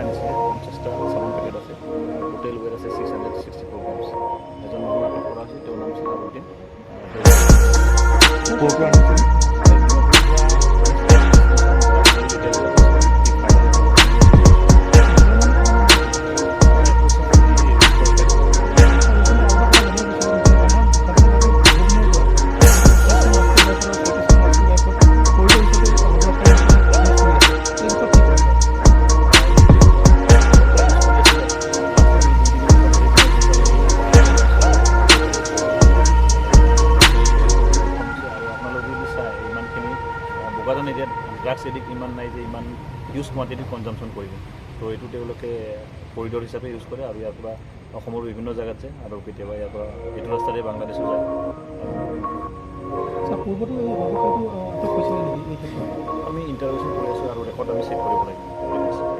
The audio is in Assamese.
আনিছিলে 50টা চালান পেকেট আছে টোটেল ৱেট আছে 664 গ্ৰামছ এজন মানুহ আটক কৰা হৈছে তেওঁৰ নাম চিলাবুদ্দিন বোকাজন এতিয়া ড্ৰাগছ এডিক্ট ইমান নাই যে ইমান হিউজ কোৱাণ্টিটিত কনজামশ্যন কৰিব তো এইটো তেওঁলোকে কৰিডৰ হিচাপে ইউজ কৰে আৰু ইয়াৰ পৰা অসমৰ বিভিন্ন জেগাত যায় আৰু কেতিয়াবা ইয়াৰ পৰা এইটো ৰাস্তাতে বাংলাদেশো যায় আমি ইণ্টাৰভিউশ্যন কৰি আছোঁ আৰু ৰেকৰ্ড আমি চেক কৰিব লাগিব